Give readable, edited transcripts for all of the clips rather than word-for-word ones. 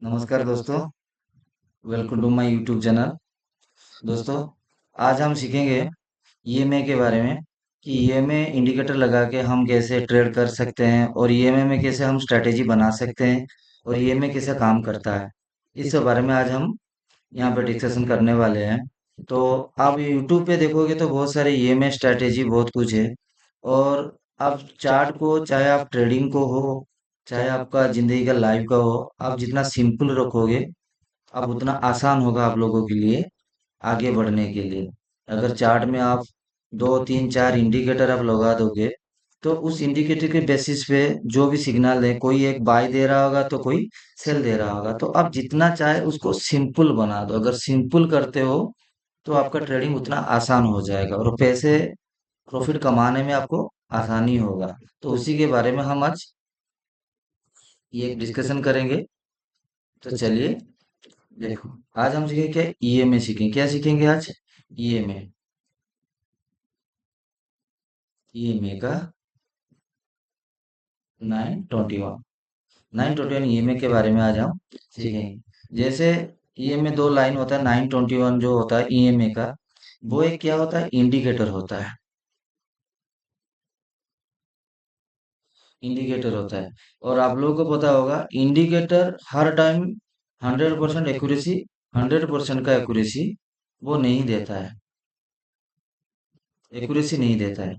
नमस्कार दोस्तों। Welcome to my YouTube channel. दोस्तों, आज हम सीखेंगे ईएमए के बारे में कि ईएमए इंडिकेटर लगा के हम कैसे ट्रेड कर सकते हैं और ईएमए में कैसे हम स्ट्रैटेजी बना सकते हैं और ईएमए कैसे काम करता है। इस सब बारे में आज हम यहाँ पे डिस्कशन करने वाले हैं। तो आप यूट्यूब पे देखोगे तो बहुत सारे ईएमए स्ट्रैटेजी बहुत कुछ है। और आप चार्ट को, चाहे आप ट्रेडिंग को हो, चाहे आपका जिंदगी का लाइफ का हो, आप जितना सिंपल रखोगे अब उतना आसान होगा आप लोगों के लिए आगे बढ़ने के लिए। अगर चार्ट में आप दो तीन चार इंडिकेटर आप लगा दोगे तो उस इंडिकेटर के बेसिस पे जो भी सिग्नल है, कोई एक बाय दे रहा होगा तो कोई सेल दे रहा होगा, तो आप जितना चाहे उसको सिंपल बना दो। अगर सिंपल करते हो तो आपका ट्रेडिंग उतना आसान हो जाएगा और पैसे प्रॉफिट कमाने में आपको आसानी होगा। तो उसी के बारे में हम आज ये एक डिस्कशन करेंगे। तो चलिए देखो, आज हम सीखेंगे क्या, ईएमए सीखेंगे। क्या सीखेंगे आज? ईएमए। ईएमए का 921 921 ईएमए के बारे में आज हम सीखेंगे। जैसे ईएमए दो लाइन होता है, 921 जो होता है ईएमए का, वो एक क्या होता है, इंडिकेटर होता है। इंडिकेटर होता है। और आप लोगों को पता होगा इंडिकेटर हर टाइम 100% एक्यूरेसी, 100% का एक्यूरेसी वो नहीं देता है। एक्यूरेसी नहीं देता है।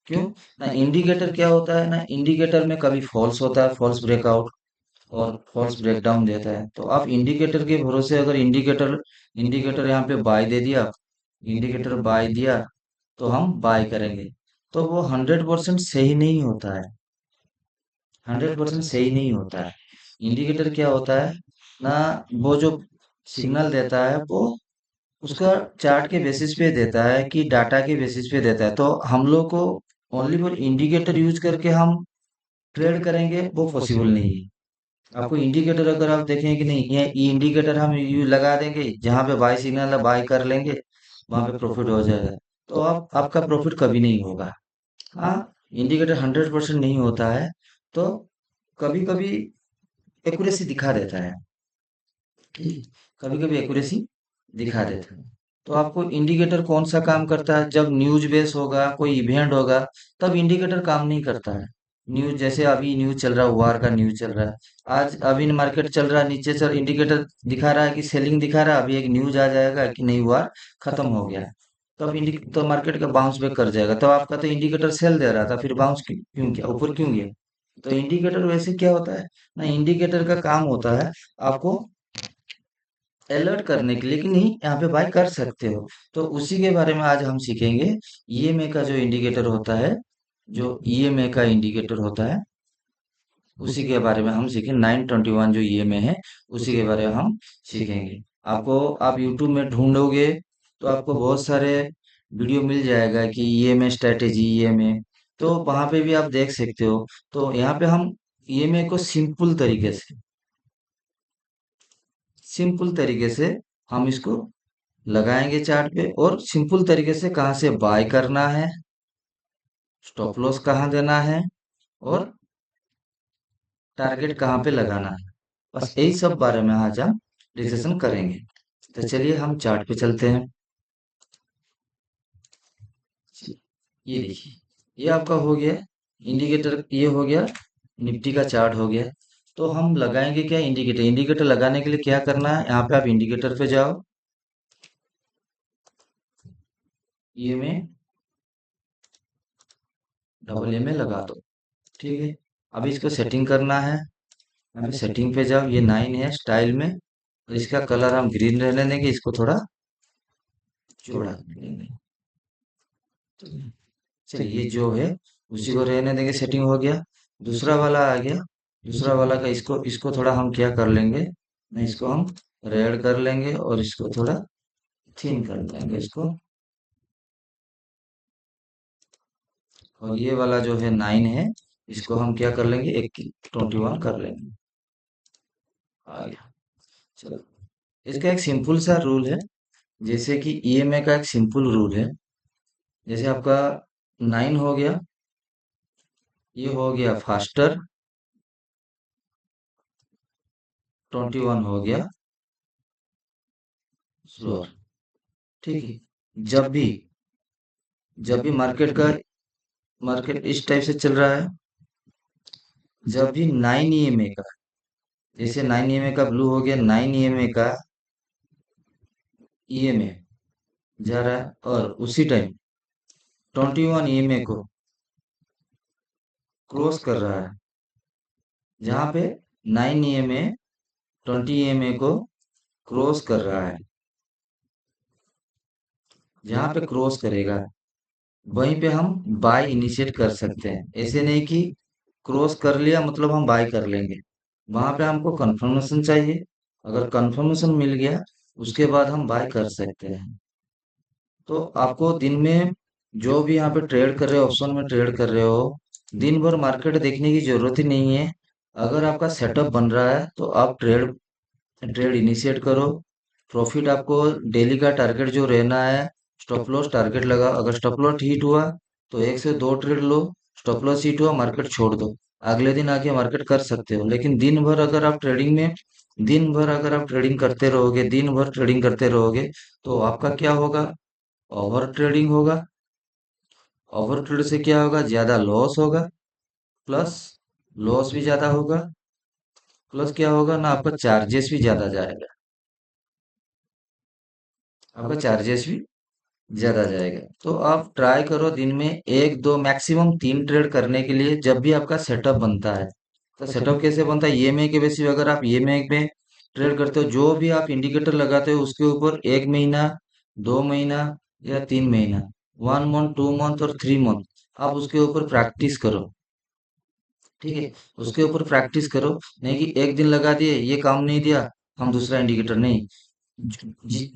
क्यों? ना इंडिकेटर क्या होता है, ना इंडिकेटर में कभी फॉल्स होता है, फॉल्स ब्रेकआउट और फॉल्स ब्रेकडाउन देता है। तो आप इंडिकेटर के भरोसे, अगर इंडिकेटर इंडिकेटर यहाँ पे बाय दे दिया, इंडिकेटर बाय दिया तो हम बाय करेंगे। तो वो 100% सही नहीं होता है। 100% सही नहीं होता है। इंडिकेटर क्या होता है ना, वो जो सिग्नल देता है वो उसका चार्ट के बेसिस पे देता है कि डाटा के बेसिस पे देता है। तो हम लोग को ओनली फॉर इंडिकेटर यूज करके हम ट्रेड करेंगे वो पॉसिबल नहीं है। आपको इंडिकेटर अगर आप देखें कि नहीं, ये इंडिकेटर हम यू लगा देंगे, जहाँ पे बाय सिग्नल है बाय कर लेंगे, वहां पे प्रॉफिट हो जाएगा, तो आप आपका प्रॉफिट कभी नहीं होगा। हाँ, इंडिकेटर 100% नहीं होता है। तो कभी कभी एक्यूरेसी दिखा देता है, कभी कभी एक्यूरेसी दिखा देता है। तो आपको इंडिकेटर कौन सा काम करता है, जब न्यूज बेस होगा, कोई इवेंट होगा, तब इंडिकेटर काम नहीं करता है। न्यूज, जैसे अभी न्यूज चल रहा है, वार का न्यूज चल रहा है, आज अभी मार्केट चल रहा है नीचे, चल इंडिकेटर दिखा रहा है कि सेलिंग दिखा रहा है, अभी एक न्यूज आ जाएगा कि नहीं, वार खत्म हो गया, तब तो मार्केट का बाउंस बैक कर जाएगा। तो आपका तो इंडिकेटर सेल दे रहा था, फिर बाउंस क्यों किया, ऊपर क्यों गया? तो इंडिकेटर वैसे क्या होता है ना, इंडिकेटर का काम होता है आपको अलर्ट करने के लिए कि नहीं, यहाँ पे बाय कर सकते हो। तो उसी के बारे में आज हम सीखेंगे। ईएमए का जो इंडिकेटर होता है, जो ईएमए का इंडिकेटर होता है, उसी के बारे में हम सीखेंगे। 921 जो ईएमए है, उसी के बारे में हम सीखेंगे। आपको, आप यूट्यूब में ढूंढोगे तो आपको बहुत सारे वीडियो मिल जाएगा कि ईएमए स्ट्रेटेजी, ईएमए, तो वहां पे भी आप देख सकते हो। तो यहाँ पे हम ईएमए को सिंपल तरीके से हम इसको लगाएंगे चार्ट पे, और सिंपल तरीके से कहाँ से बाय करना है, स्टॉप लॉस कहाँ देना है, और टारगेट कहाँ पे लगाना है। बस यही सब बारे में आज हम डिस्कशन करेंगे। तो चलिए हम चार्ट पे चलते हैं। ये देखिए, ये आपका हो गया इंडिकेटर, ये हो गया निफ्टी का चार्ट हो गया। तो हम लगाएंगे क्या, इंडिकेटर। इंडिकेटर लगाने के लिए क्या करना है, यहाँ पे आप इंडिकेटर पे जाओ, ये में डबल ए में लगा दो। ठीक है, अब इसको सेटिंग करना है। यहाँ पे सेटिंग पे जाओ, ये 9 है स्टाइल में, और इसका कलर हम ग्रीन रहने देंगे, इसको थोड़ा चौड़ा कर देंगे। चलिए, ये जो है उसी को रहने देंगे, सेटिंग हो गया। दूसरा वाला आ गया, दूसरा वाला का इसको थोड़ा हम क्या कर लेंगे ना, इसको हम रेड कर लेंगे और इसको थोड़ा थिन कर देंगे इसको। और ये वाला जो है 9 है, इसको हम क्या कर लेंगे, 21 कर लेंगे। आ गया। चलो, इसका एक सिंपल सा रूल है। जैसे कि ईएमए का एक सिंपल रूल है, जैसे आपका 9 हो गया, ये हो गया फास्टर, 21 हो गया स्लोअर। ठीक है। जब भी जब भी मार्केट इस टाइप से चल रहा है, जब भी 9 EMA का, जैसे 9 EMA का ब्लू हो गया, 9 EMA का EMA जा रहा है, और उसी टाइम 21 EMA को क्रॉस कर रहा है, जहां पे 9 EMA 20 EMA को क्रॉस कर रहा है, जहां पे क्रॉस करेगा वहीं पे हम बाय इनिशिएट कर सकते हैं। ऐसे नहीं कि क्रॉस कर लिया मतलब हम बाय कर लेंगे, वहां पे हमको कंफर्मेशन चाहिए। अगर कंफर्मेशन मिल गया उसके बाद हम बाय कर सकते हैं। तो आपको दिन में जो भी यहाँ पे ट्रेड कर रहे हो, ऑप्शन में ट्रेड कर रहे हो, दिन भर मार्केट देखने की जरूरत ही नहीं है। अगर आपका सेटअप बन रहा है तो आप ट्रेड ट्रेड इनिशिएट करो। प्रॉफिट आपको डेली का टारगेट जो रहना है, स्टॉप लॉस टारगेट लगा। अगर स्टॉप लॉस हिट हुआ तो 1 से 2 ट्रेड लो, स्टॉप लॉस हिट हुआ मार्केट छोड़ दो, अगले दिन आके मार्केट कर सकते हो। लेकिन दिन भर अगर आप ट्रेडिंग करते रहोगे, दिन भर ट्रेडिंग करते रहोगे, तो आपका क्या होगा? ओवर ट्रेडिंग होगा। ओवर ट्रेड से क्या होगा? ज्यादा लॉस होगा, प्लस लॉस भी ज्यादा होगा, प्लस क्या होगा ना, आपका चार्जेस भी ज्यादा जाएगा। आपका चार्जेस भी ज्यादा जाएगा। तो आप ट्राई करो दिन में 1 2 मैक्सिमम 3 ट्रेड करने के लिए, जब भी आपका सेटअप बनता है। तो सेटअप कैसे बनता है? ईएमए के बेसिस पे अगर आप ईएमए में ट्रेड करते हो, जो भी आप इंडिकेटर लगाते हो उसके ऊपर 1 महीना, 2 महीना या 3 महीना, 1 मंथ, 2 मंथ और 3 मंथ आप उसके ऊपर प्रैक्टिस करो। ठीक है, उसके ऊपर प्रैक्टिस करो। नहीं कि एक दिन लगा दिए, ये काम नहीं दिया, हम दूसरा इंडिकेटर नहीं।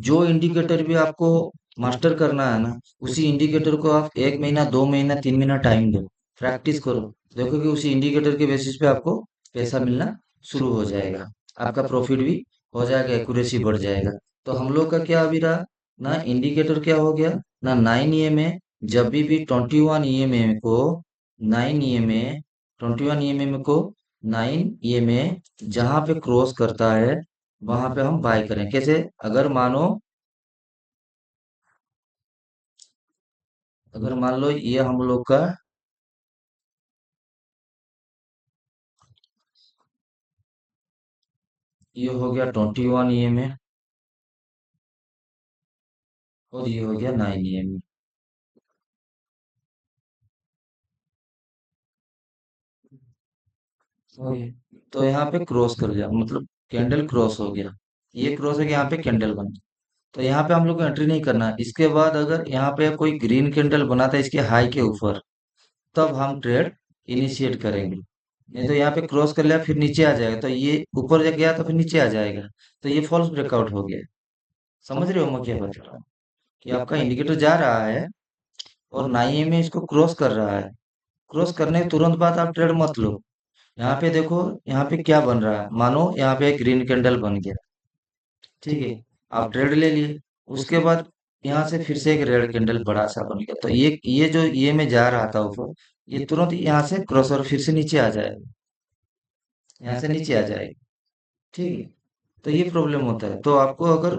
जो इंडिकेटर भी आपको मास्टर करना है ना, उसी इंडिकेटर को आप 1 महीना, 2 महीना, 3 महीना टाइम दो, प्रैक्टिस करो। देखो कि उसी इंडिकेटर के बेसिस पे आपको पैसा मिलना शुरू हो जाएगा, आपका प्रॉफिट भी हो जाएगा, एक्यूरेसी बढ़ जाएगा। तो हम लोग का क्या अभी रहा ना, इंडिकेटर क्या हो गया ना, 9 EMA। जब भी 21 EMA को 9 EMA 21 EMA को 9 EMA जहां पे क्रॉस करता है, वहां पे हम बाय करें। कैसे? अगर मान लो ये हम लोग का ये हो गया 21 EMA और ये हो गया 9 EMA। ओके, तो यहाँ पे क्रॉस कर गया, मतलब कैंडल क्रॉस हो गया, ये क्रॉस है कि यहाँ पे कैंडल बना। तो यहाँ पे हम लोग को एंट्री नहीं करना है। इसके बाद अगर यहाँ पे कोई ग्रीन कैंडल बनाता है इसके हाई के ऊपर, तब हम ट्रेड इनिशिएट करेंगे। नहीं तो यहाँ पे क्रॉस कर लिया फिर नीचे आ जाएगा, तो ये ऊपर जा गया तो फिर नीचे आ जाएगा, तो ये फॉल्स ब्रेकआउट हो गया। समझ रहे हो मैं क्या बता रहा हूँ? कि आपका इंडिकेटर जा रहा है और 9 EMA इसको क्रॉस कर रहा है, क्रॉस करने के तुरंत बाद आप ट्रेड मत लो। यहाँ पे देखो, यहाँ पे क्या बन रहा है, मानो यहाँ पे एक ग्रीन कैंडल बन गया। ठीक है, आप ट्रेड ले लिए। उसके बाद यहाँ से फिर से एक रेड कैंडल बड़ा सा बन गया, तो ये जो ये में जा रहा था ऊपर, ये तुरंत यहाँ से क्रॉसओवर फिर से नीचे आ जाएगा, यहाँ से नीचे आ जाएगा। ठीक है, तो ये प्रॉब्लम होता है। तो आपको अगर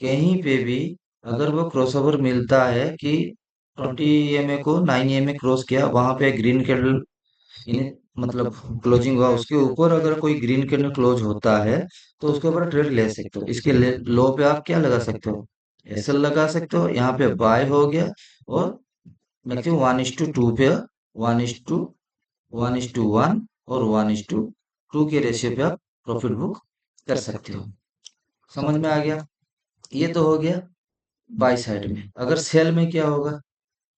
कहीं पे भी अगर वो क्रॉसओवर मिलता है कि 20 EMA को 9 EMA क्रॉस किया, वहां पे ग्रीन कैंडल इन मतलब क्लोजिंग हुआ, उसके ऊपर अगर कोई ग्रीन कैंडल क्लोज होता है, तो उसके ऊपर ट्रेड ले सकते हो। इसके लो पे आप क्या लगा सकते हो? एसएल लगा सकते हो। यहाँ पे बाय हो गया, और मैक्सिमम 1:2 पे, 1:, 1:1 और 1:2 के रेशियो पे आप प्रॉफिट बुक कर सकते हो। समझ में आ गया? ये तो हो गया बाई साइड में। अगर सेल में क्या होगा?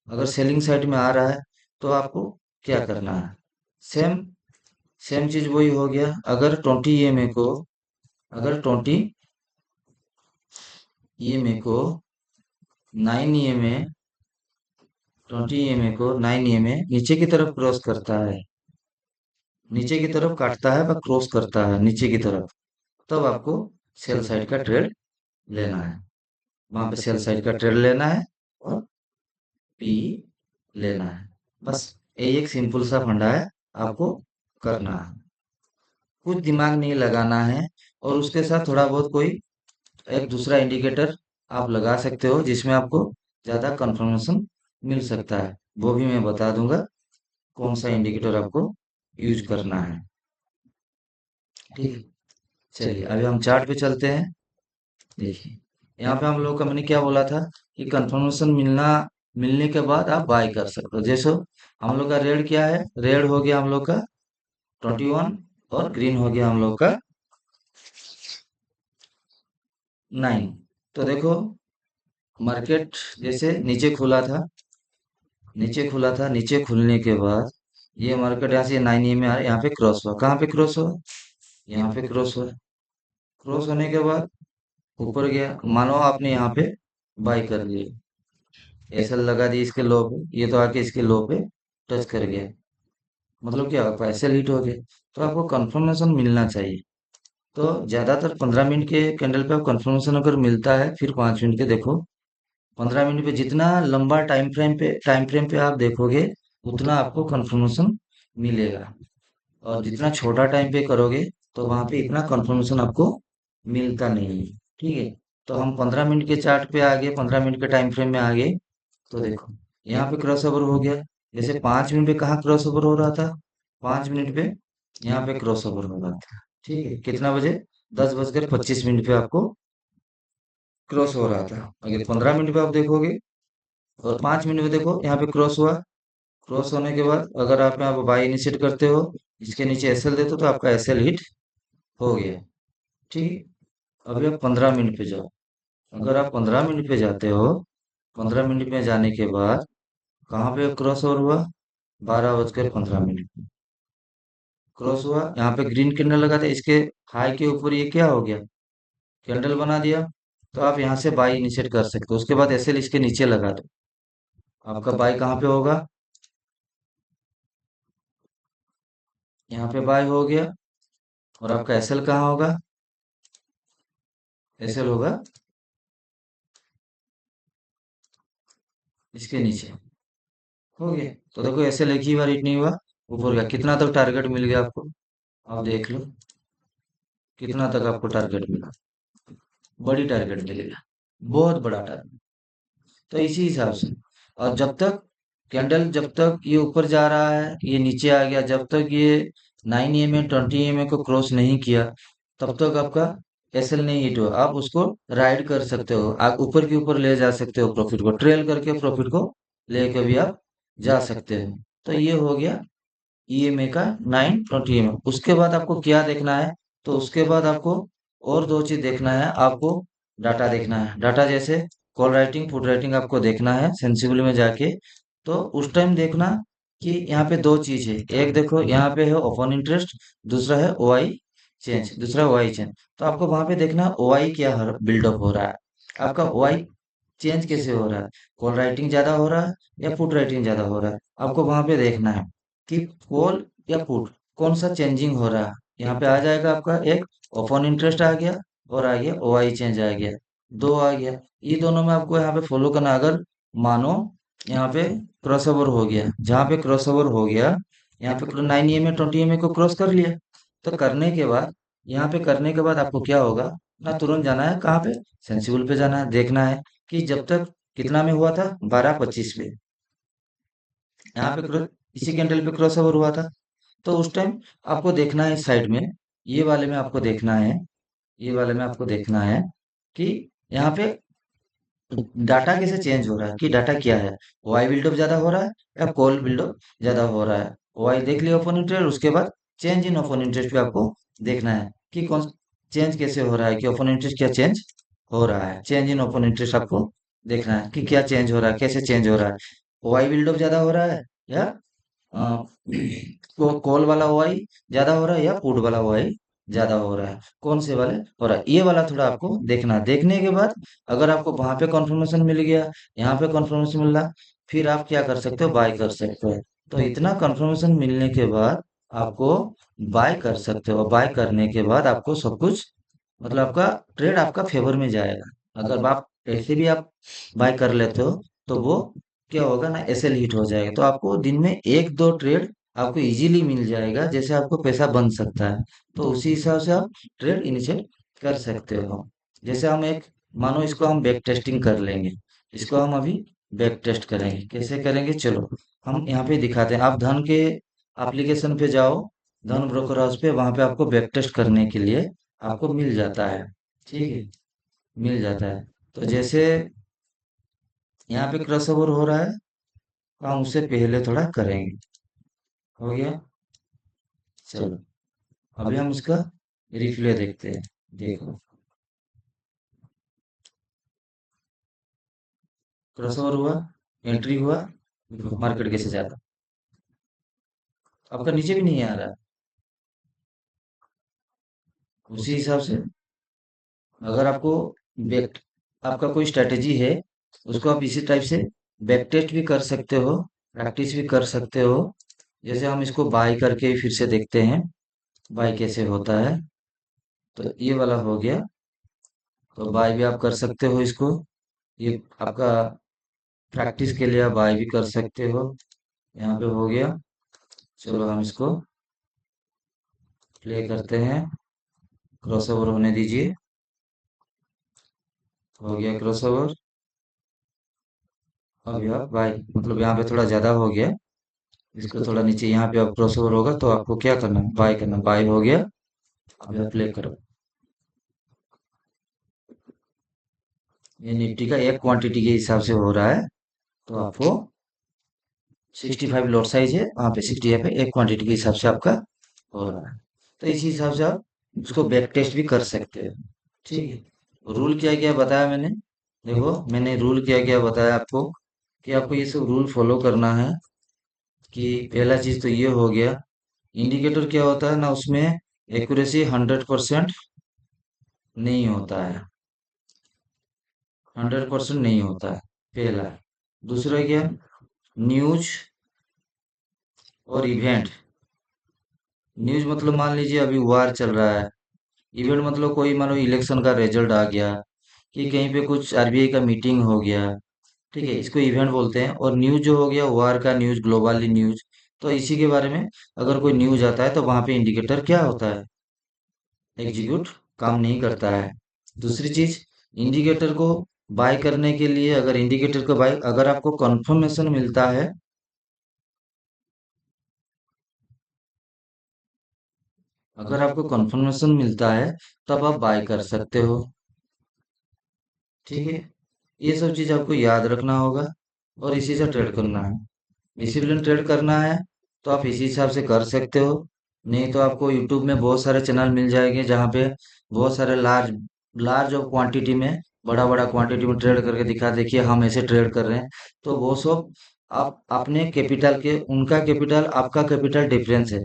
अगर सेलिंग साइड में आ रहा है तो आपको क्या करना है? सेम सेम चीज वही हो गया। अगर 20 EMA को 9 EMA 9 EMA नीचे की तरफ क्रॉस करता है, नीचे की तरफ काटता है व क्रॉस करता है नीचे की तरफ, तब आपको सेल साइड का ट्रेड लेना है। वहां पे सेल साइड का ट्रेड लेना है और पी लेना है। बस यही एक सिंपल सा फंडा है, आपको करना है। कुछ दिमाग नहीं लगाना है, और उसके साथ थोड़ा बहुत कोई एक दूसरा इंडिकेटर आप लगा सकते हो जिसमें आपको ज़्यादा कंफर्मेशन मिल सकता है। वो भी मैं बता दूंगा कौन सा इंडिकेटर आपको यूज करना है। ठीक है, चलिए अभी हम चार्ट पे चलते हैं। देखिए, यहाँ पे हम लोग का मैंने क्या बोला था कि कंफर्मेशन मिलने के बाद आप बाय कर सकते हो। जैसे हम लोग का रेड क्या है, रेड हो गया हम लोग का 21, और ग्रीन हो गया हम लोग का 9। तो देखो, मार्केट जैसे नीचे खुलने के बाद ये मार्केट यहाँ से 9 में आ रहा है, यहाँ पे क्रॉस हुआ। कहाँ पे क्रॉस हुआ? यहाँ पे क्रॉस हुआ। क्रॉस होने के बाद ऊपर गया, मानो आपने यहाँ पे बाई कर लिया, एसएल लगा दी इसके लो पे, ये तो आके इसके लो पे टच कर गया, मतलब क्या आपका एसएल हिट हो गया। तो आपको कंफर्मेशन मिलना चाहिए। तो ज्यादातर 15 मिनट के कैंडल पे आप कंफर्मेशन अगर मिलता है, फिर 5 मिनट के देखो। 15 मिनट पे जितना लंबा टाइम फ्रेम पे आप देखोगे, उतना आपको कंफर्मेशन मिलेगा। और जितना छोटा टाइम पे करोगे, तो वहां पे इतना कंफर्मेशन आपको मिलता नहीं है। ठीक है, तो हम 15 मिनट के चार्ट पे आ गए, 15 मिनट के टाइम फ्रेम में आ गए। तो देखो, यहाँ पे क्रॉस ओवर हो गया। जैसे 5 मिनट पे कहाँ क्रॉस ओवर हो रहा था? 5 मिनट पे यहाँ पे क्रॉस ओवर हो रहा था। ठीक है, कितना बजे? 10 बजकर 25 मिनट पे आपको क्रॉस हो रहा था। अगर 15 मिनट पे आप देखोगे और 5 मिनट में देखो, यहाँ पे क्रॉस हुआ। क्रॉस होने के बाद अगर आप यहाँ पे बाई इनिशिएट करते हो, इसके नीचे एसएल देते हो, तो आपका एसएल हिट हो गया। ठीक है, अभी आप 15 मिनट पे जाओ। अगर आप 15 मिनट पे जाते हो, 15 मिनट में जाने के बाद कहाँ पे क्रॉस ओवर हुआ? 12 बजकर 15 मिनट क्रॉस हुआ। यहाँ पे ग्रीन कैंडल लगा था, इसके हाई के ऊपर ये क्या हो गया? कैंडल बना दिया। तो आप यहाँ से बाई इनिशिएट कर सकते हो, उसके बाद एसएल इसके नीचे लगा दो। आपका बाई कहाँ पे होगा? यहाँ पे बाय हो गया। और आपका एसएल कहाँ होगा? एसएल होगा इसके नीचे। हो गया। तो देखो, एसएल एक ही बार हिट नहीं हुआ, ऊपर गया। कितना तक टारगेट मिल गया आपको? आप देख लो कितना तक आपको टारगेट मिला। बड़ी टारगेट मिलेगा, बहुत बड़ा टारगेट। तो इसी हिसाब से, और जब तक ये ऊपर जा रहा है, ये नीचे आ गया, जब तक ये 9 EMA 20 EMA को क्रॉस नहीं किया, तब तक आपका एसएल नहीं हिट हुआ। आप उसको राइड कर सकते हो, आप ऊपर के ऊपर ले जा सकते हो, प्रॉफिट को ट्रेल करके प्रॉफिट को लेके भी आप जा सकते हो। तो ये हो गया ईएमए का 9 20 EMA। उसके बाद आपको क्या देखना है? तो उसके बाद आपको और दो चीज देखना है। आपको डाटा देखना है। डाटा जैसे कॉल राइटिंग, फुट राइटिंग आपको देखना है सेंसिबल में जाके। तो उस टाइम देखना कि यहाँ पे दो चीज है। एक देखो, यहाँ पे है ओपन इंटरेस्ट, दूसरा है ओआई चेंज, दूसरा ओआई चेंज। तो आपको वहां पे देखना ओआई क्या बिल्डअप हो रहा है, आपका ओआई चेंज कैसे हो रहा है, कॉल राइटिंग ज्यादा हो रहा है या पुट राइटिंग ज्यादा हो रहा है। आपको वहां पे देखना है कि कॉल या पुट कौन सा चेंजिंग हो रहा है। यहाँ पे आ जाएगा आपका एक ओपन इंटरेस्ट आ गया, और आ गया ओआई चेंज आ गया, दो आ गया। ये दोनों में आपको यहाँ पे फॉलो करना। अगर मानो यहाँ पे क्रॉसओवर हो गया, जहाँ पे क्रॉसओवर हो गया, यहाँ पे 9 EMA 20 EMA को क्रॉस कर लिया। तो करने के बाद, यहाँ पे करने के बाद आपको क्या होगा ना, तुरंत जाना है कहाँ पे? सेंसिबल पे जाना है। देखना है कि जब तक कितना में हुआ था, 12:25 पे यहाँ पे इसी कैंडल पे क्रॉस ओवर हुआ था। तो उस टाइम आपको देखना है इस साइड में, ये वाले में आपको देखना है, ये वाले में आपको देखना है कि यहाँ पे डाटा कैसे चेंज हो रहा है, कि डाटा क्या है, वाई बिल्डअप ज्यादा हो रहा है या कॉल बिल्डअप ज्यादा हो रहा है। वाई देख लिया ओपन इंटरेस्ट, उसके बाद चेंज इन ओपन इंटरेस्ट पे आपको देखना है कि कौन चेंज कैसे हो रहा है, कि ओपन इंटरेस्ट क्या चेंज हो रहा है। चेंज इन ओपन इंटरेस्ट आपको देखना है कि क्या चेंज हो रहा है, कैसे चेंज हो रहा है। वाई बिल्डअप ज्यादा हो रहा है या कॉल वाला ओआई ज्यादा हो रहा है या पुट वाला ओआई ज्यादा हो रहा है, कौन से वाले हो रहा है, ये वाला थोड़ा आपको देखना है। देखने के बाद अगर आपको वहां पे कंफर्मेशन मिल गया, यहाँ पे कंफर्मेशन मिल रहा, फिर आप क्या कर सकते हो? बाय कर सकते हो। तो इतना कंफर्मेशन मिलने के बाद आपको बाय कर सकते हो। बाय करने के बाद आपको सब कुछ, मतलब आपका ट्रेड आपका फेवर में जाएगा। अगर आप ऐसे भी आप बाय कर लेते हो, तो वो क्या होगा ना, एसएल हिट हो जाएगा। तो आपको दिन में एक दो ट्रेड आपको इजीली मिल जाएगा, जैसे आपको पैसा बन सकता है। तो उसी हिसाब से आप ट्रेड इनिशिएट कर सकते हो। जैसे हम एक, मानो इसको हम बैक टेस्टिंग कर लेंगे। इसको हम अभी बैक टेस्ट करेंगे, कैसे करेंगे चलो हम यहाँ पे दिखाते हैं। आप धन के एप्लीकेशन पे जाओ, धन ब्रोकर हाउस पे, वहां पे आपको बैक टेस्ट करने के लिए आपको मिल जाता है। ठीक है, मिल जाता है। तो जैसे यहाँ पे क्रॉसओवर हो रहा है, तो हम उससे पहले थोड़ा करेंगे। हो गया, चलो अभी हम इसका रिप्ले देखते हैं। देखो, क्रॉसओवर हुआ, एंट्री हुआ, देखो मार्केट कैसे जाता, आपका नीचे भी नहीं आ रहा है। उसी हिसाब से अगर आपको बैक, आपका कोई स्ट्रेटेजी है, उसको आप इसी टाइप से बैक टेस्ट भी कर सकते हो, प्रैक्टिस भी कर सकते हो। जैसे हम इसको बाय करके फिर से देखते हैं, बाय कैसे होता है। तो ये वाला हो गया, तो बाय भी आप कर सकते हो इसको। ये आपका प्रैक्टिस के लिए आप बाय भी कर सकते हो। यहाँ पे हो गया, चलो हम इसको प्ले करते हैं, क्रॉसओवर होने दीजिए। हो गया क्रॉसओवर। अभी आप बाय, मतलब यहाँ पे थोड़ा ज्यादा हो गया, इसको थोड़ा नीचे, यहाँ पे आप क्रॉसओवर होगा तो आपको क्या करना है, बाय करना। बाय हो गया, अभी आप प्ले करो। ये निफ्टी का एक क्वांटिटी के हिसाब से हो रहा है, तो आपको 65 लॉट साइज है, वहाँ पे 65 एक क्वांटिटी के हिसाब से आपका हो रहा है। तो इसी हिसाब से आप उसको बैक टेस्ट भी कर सकते हो। ठीक है, रूल क्या क्या बताया मैंने, देखो मैंने रूल क्या क्या बताया आपको, कि आपको ये सब रूल फॉलो करना है। कि पहला चीज तो ये हो गया, इंडिकेटर क्या होता है ना, उसमें एक्यूरेसी 100% नहीं होता है, 100% नहीं होता है, पहला। दूसरा क्या, न्यूज और इवेंट। न्यूज मतलब मान लीजिए अभी वार चल रहा है, इवेंट मतलब कोई मानो इलेक्शन का रिजल्ट आ गया, कि कहीं पे कुछ आरबीआई का मीटिंग हो गया, ठीक है, इसको इवेंट बोलते हैं। और न्यूज जो हो गया, वार का न्यूज, ग्लोबली न्यूज, तो इसी के बारे में अगर कोई न्यूज आता है तो वहां पे इंडिकेटर क्या होता है, एग्जीक्यूट, काम नहीं करता है। दूसरी चीज, इंडिकेटर को बाय करने के लिए, अगर इंडिकेटर को बाय, अगर आपको कंफर्मेशन मिलता है, अगर आपको कंफर्मेशन मिलता है तब आप बाय कर सकते हो। ठीक है, ये सब चीज आपको याद रखना होगा, और इसी से ट्रेड करना है। डिसिप्लिन ट्रेड करना है तो आप इसी हिसाब से कर सकते हो। नहीं तो आपको यूट्यूब में बहुत सारे चैनल मिल जाएंगे, जहाँ पे बहुत सारे लार्ज लार्ज ऑफ क्वांटिटी में, बड़ा बड़ा क्वांटिटी में ट्रेड करके दिखा, देखिए हम ऐसे ट्रेड कर रहे हैं। तो वो सब, आप अपने कैपिटल के, उनका कैपिटल आपका कैपिटल डिफरेंस है।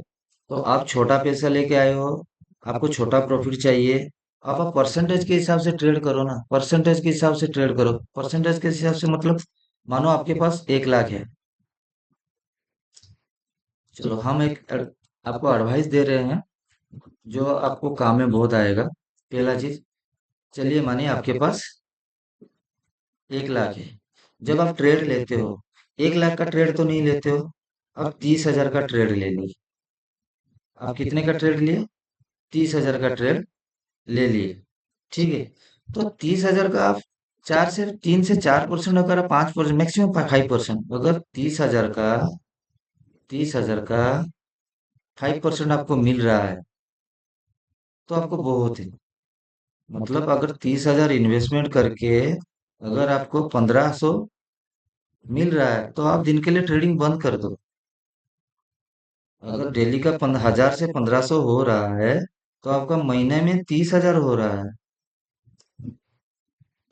तो आप छोटा पैसा लेके आए हो, आपको छोटा प्रॉफिट चाहिए, आप परसेंटेज के हिसाब से ट्रेड करो ना, परसेंटेज के हिसाब से ट्रेड करो। परसेंटेज के हिसाब से मतलब, मानो आपके पास 1 लाख है, चलो हम एक आपको एडवाइस दे रहे हैं, जो आपको काम में बहुत आएगा। पहला चीज, चलिए मानिए आपके पास 1 लाख है, जब आप ट्रेड लेते हो, 1 लाख का ट्रेड तो नहीं लेते हो, आप 30,000 का ट्रेड ले लिए। आप कितने का ट्रेड लिए, 30,000 का ट्रेड ले लिए। ठीक है, तो 30,000 का आप 3 से 4% अगर 5%, मैक्सिमम 5%, अगर 30,000 का 5% आपको मिल रहा है, तो आपको बहुत है। मतलब अगर 30,000 इन्वेस्टमेंट करके अगर आपको 1,500 मिल रहा है, तो आप दिन के लिए ट्रेडिंग बंद कर दो। अगर डेली का 1,000 से 1,500 हो रहा है, तो आपका महीने में 30,000 हो रहा है।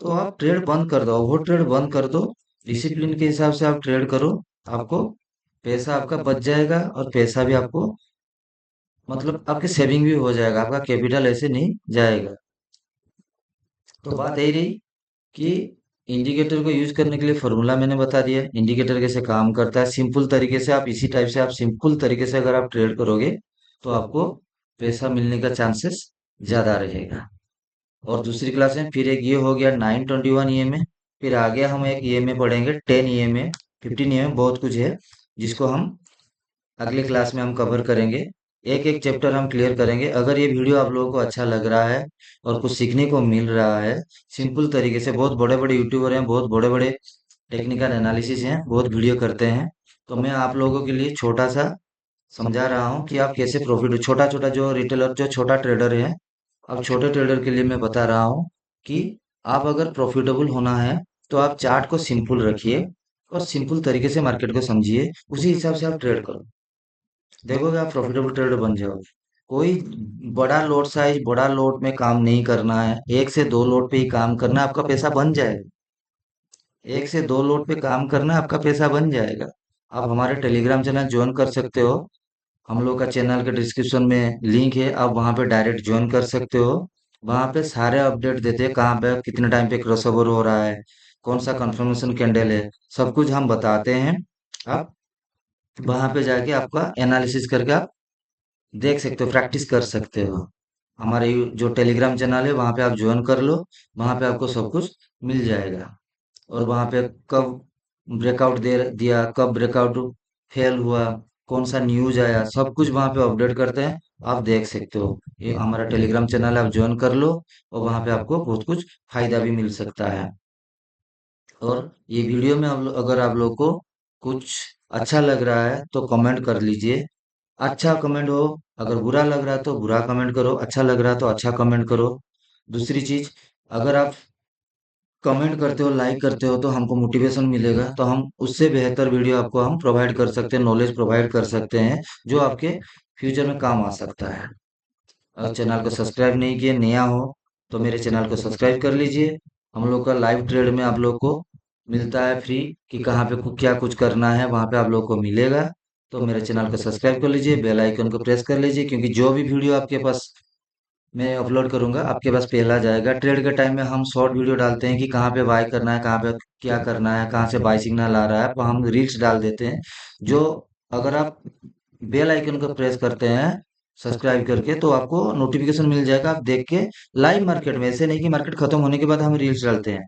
तो आप ट्रेड बंद कर दो, वो ट्रेड बंद कर दो। डिसिप्लिन के हिसाब से आप ट्रेड करो, आपको पैसा आपका बच जाएगा, और पैसा भी आपको, मतलब आपके सेविंग भी हो जाएगा, आपका कैपिटल ऐसे नहीं जाएगा। तो बात यही रही कि इंडिकेटर को यूज करने के लिए फॉर्मूला मैंने बता दिया, इंडिकेटर कैसे काम करता है सिंपल तरीके से। आप इसी टाइप से, आप सिंपल तरीके से अगर आप ट्रेड करोगे, तो आपको पैसा मिलने का चांसेस ज्यादा रहेगा। और दूसरी क्लास में फिर एक ये हो गया 921 ईएमए, फिर आगे हम एक ईएमए पढ़ेंगे 10 ईएमए, 15 ईएमए, बहुत कुछ है जिसको हम अगले क्लास में हम कवर करेंगे। एक एक चैप्टर हम क्लियर करेंगे। अगर ये वीडियो आप लोगों को अच्छा लग रहा है और कुछ सीखने को मिल रहा है, सिंपल तरीके से, बहुत बड़े बड़े यूट्यूबर हैं, बहुत बड़े बड़े टेक्निकल एनालिसिस हैं, बहुत वीडियो करते हैं, तो मैं आप लोगों के लिए छोटा सा समझा रहा हूँ कि आप कैसे प्रॉफिट, छोटा छोटा जो रिटेलर, जो छोटा ट्रेडर है, अब छोटे ट्रेडर के लिए मैं बता रहा हूँ कि आप अगर प्रॉफिटेबल होना है तो आप चार्ट को सिंपल रखिए और सिंपल तरीके से मार्केट को समझिए, उसी हिसाब से आप ट्रेड करो। देखोगे आप प्रॉफिटेबल ट्रेडर बन जाओगे। कोई बड़ा लॉट साइज, बड़ा लॉट में काम नहीं करना है, एक से दो लॉट पे ही काम करना है, आपका पैसा बन जाएगा। एक से दो लोड पे काम करना है, आपका पैसा बन जाएगा। आप हमारे टेलीग्राम चैनल ज्वाइन कर सकते हो। हम लोग का चैनल के डिस्क्रिप्शन में लिंक है, आप वहां पे डायरेक्ट ज्वाइन कर सकते हो। वहां पे सारे अपडेट देते हैं, कहाँ पे कितने टाइम पे क्रॉसओवर हो रहा है, कौन सा कंफर्मेशन कैंडल है, सब कुछ हम बताते हैं। आप वहां पे जाके आपका एनालिसिस करके आप देख सकते हो, प्रैक्टिस कर सकते हो। हमारे जो टेलीग्राम चैनल है वहां पे आप ज्वाइन कर लो, वहां पे आपको सब कुछ मिल जाएगा। और वहां पे कब ब्रेकआउट दे दिया, कब ब्रेकआउट फेल हुआ, कौन सा न्यूज आया, सब कुछ वहां पे अपडेट करते हैं। आप देख सकते हो, ये हमारा टेलीग्राम चैनल है, आप ज्वाइन कर लो और वहां पे आपको बहुत कुछ फायदा भी मिल सकता है। और ये वीडियो में अगर आप लोग को कुछ अच्छा लग रहा है तो कमेंट कर लीजिए, अच्छा कमेंट हो। अगर बुरा लग रहा है तो बुरा कमेंट करो, अच्छा लग रहा है तो अच्छा कमेंट करो। दूसरी चीज, अगर आप कमेंट करते हो, लाइक करते हो, तो हमको मोटिवेशन मिलेगा, तो हम उससे बेहतर वीडियो आपको हम प्रोवाइड कर सकते हैं, नॉलेज प्रोवाइड कर सकते हैं, जो आपके फ्यूचर में काम आ सकता है। अगर चैनल को सब्सक्राइब नहीं किए, नया हो, तो मेरे चैनल को सब्सक्राइब कर लीजिए। हम लोग का लाइव ट्रेड में आप लोग को मिलता है फ्री, कि कहाँ पे क्या कुछ करना है वहाँ पे आप लोग को मिलेगा। तो मेरे चैनल को सब्सक्राइब कर लीजिए, बेल आइकन को प्रेस कर लीजिए, क्योंकि जो भी वीडियो आपके पास मैं अपलोड करूंगा आपके पास पहला जाएगा। ट्रेड के टाइम में हम शॉर्ट वीडियो डालते हैं कि कहाँ पे बाय करना है, कहाँ पे क्या करना है, कहाँ से बाय सिग्नल आ रहा है, तो हम रील्स डाल देते हैं। जो, अगर आप बेल आइकन को प्रेस करते हैं सब्सक्राइब करके, तो आपको नोटिफिकेशन मिल जाएगा, आप देख के लाइव मार्केट में, ऐसे नहीं कि मार्केट खत्म होने के बाद हम रील्स डालते हैं,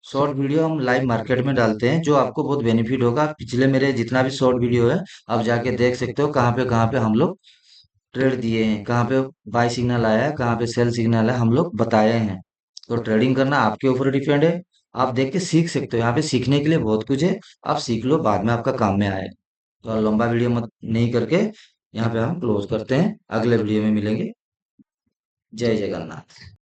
शॉर्ट वीडियो हम लाइव मार्केट में डालते हैं, जो आपको बहुत बेनिफिट होगा। पिछले मेरे जितना भी शॉर्ट वीडियो है आप जाके देख सकते हो, कहाँ पे हम लोग ट्रेड दिए हैं, कहाँ पे बाय सिग्नल आया है, कहाँ पे सेल सिग्नल है, हम लोग बताए हैं। तो ट्रेडिंग करना आपके ऊपर डिपेंड है, आप देख के सीख सकते हो, यहाँ पे सीखने के लिए बहुत कुछ है। आप सीख लो, बाद में आपका काम में आएगा। तो लंबा वीडियो मत नहीं करके यहाँ पे हम क्लोज करते हैं, अगले वीडियो में मिलेंगे। जय जगन्नाथ।